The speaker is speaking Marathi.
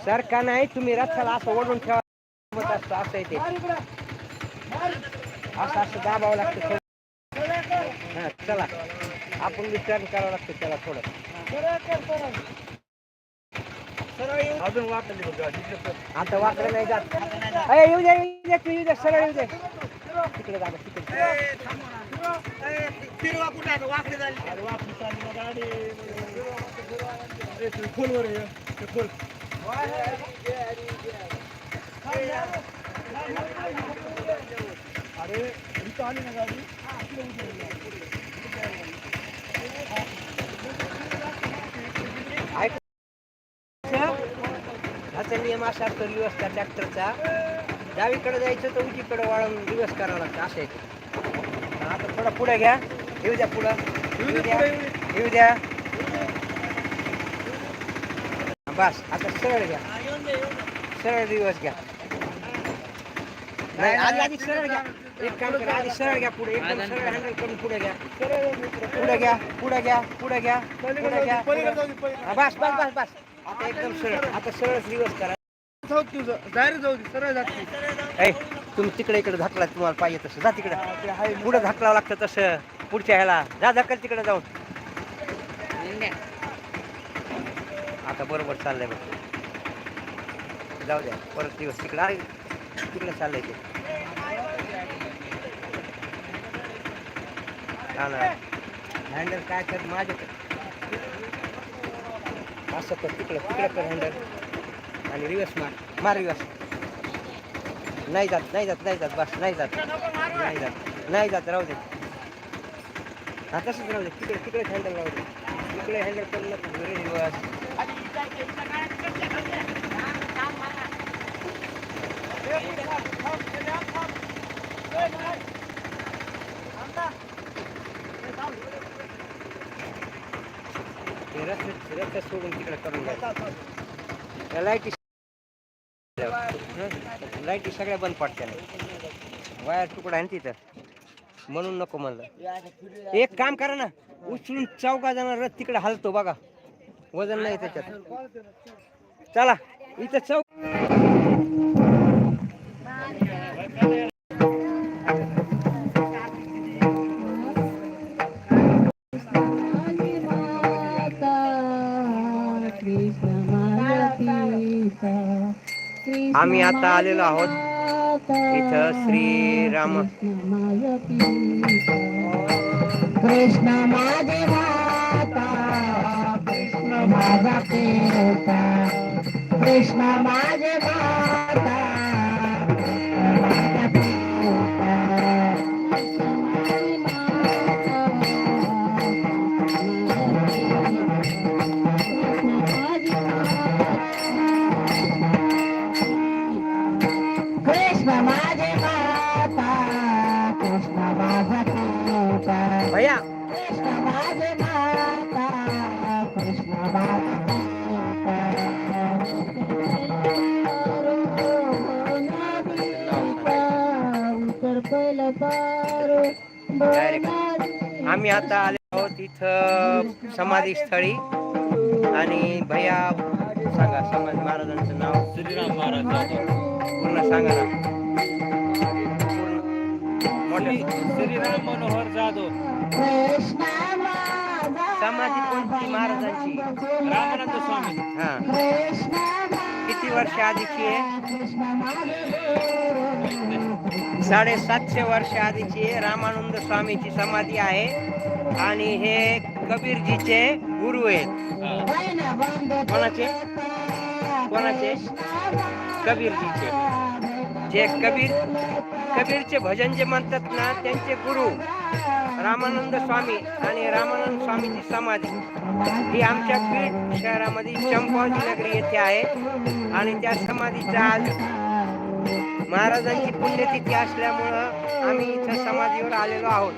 सारखा नाही, तुम्ही रथाला असं ओढून ठेवा असतं, असं येते असं असं दाबावं लागतं. हा चला, आपण विचार करावं लागतं त्याला थोडं. अजून वाटलं आता वाकडं नाही जात. अरे येऊ दे, येऊ दे, सरळ येऊ दे. तिकडे दाबा, तिकडे. फिरवा कुठे आता वाकडी झाली. अरे वाकडी चालली गाडी. खोलवर ये, खोल. अरे इथं आली ना गाडी. असा नियम असा असतो रिवर्सचा ट्रॅक्टरचा. डावीकडे जायचं तर उजवीकडे वळून रिवर्स करावं लागतं, असं आहे. आता थोडं पुढे घ्या, येऊ द्या पुढं, येऊ द्या, येऊ द्या. बस आता सरळ घ्या, सरळ रिवर्स घ्या. नाही आधी सरळ घ्या. एक काम करा, आधी सरळ घ्या, पुढे एकदम सरळ हँडल करून पुढे घ्या, पुढे घ्या, पुढे घ्या, पुढे घ्या, पुढे घ्या. बस बस बस बस. आता एकदम सरळ, आता सरळच रिवर्स करा. डायरेक्ट जाऊ दे, सरळ जाते. तुम्ही तिकडे इकडे धकला, तुम्हाला पाहिजे तसं जा तिकडे. पुढे धकलावं लागतं तसं, पुढच्या ह्याला जा, धकल तिकडे जाऊन. आता बरोबर चाललंय बघ. जाऊ द्या, परत दिवस तिकडे तिकडे चाललंय ते. हा ना, हँडल काय कर माझ्याकडे, असं कर, तिकडे तिकडे कर हँडल आणि रिवर्स मार, मार रिवर्स. नाही जात, नाही जात, नाही जात, बस नाही जात, नाही जात, नाही जात, राहू दे. हा तसंच राहू दे, तिकडे तिकडे हँडल राहू दे, तिकडे हँडल करून नको रिवर्स. रस्ते सोडून तिकडे करून घ्या. लाईटी लाईटी सगळ्या बंद पडत्या, वायर तुकडा आहे तिथं, म्हणून नको म्हणलं. एक काम करा ना, उचलून चौघा जण रथ तिकडे हलतो बघा, वजन नाही त्याच्यात. चला इथं चौक. आम्ही आता आलेलो आहोत इथं श्रीराम. कृष्ण माझे माता, कृष्ण माझा पिता, कृष्ण माझे माता, भैया आम्ही आता आले आहोत इथं समाधी स्थळी. आणि भैया सांगा समाज महाराजांचं नाव. श्रीराम महाराज पूर्ण सांगा ना. श्रीराम मनोहर जाधव. समाधी कोणती महाराजांची? रामानंद स्वामी. हा, किती वर्ष आधीची आहे? 750 वर्ष आधीची रामानंद स्वामीची समाधी आहे. आणि हे कबीरजीचे गुरु आहेत. कोणाचे? कोणाचे? कबीरजीचे. जे कबीरचे भजन जे म्हणतात ना, त्यांचे गुरु रामानंद स्वामी. आणि रामानंद स्वामीची समाधी ही आमच्या बीड शहरामध्ये चंपावती नगरी येथे आहे. आणि त्या समाधीचा आज महाराजांची पुण्यतिथी असल्यामुळं आम्ही इथं समाधीवर आलेलो आहोत.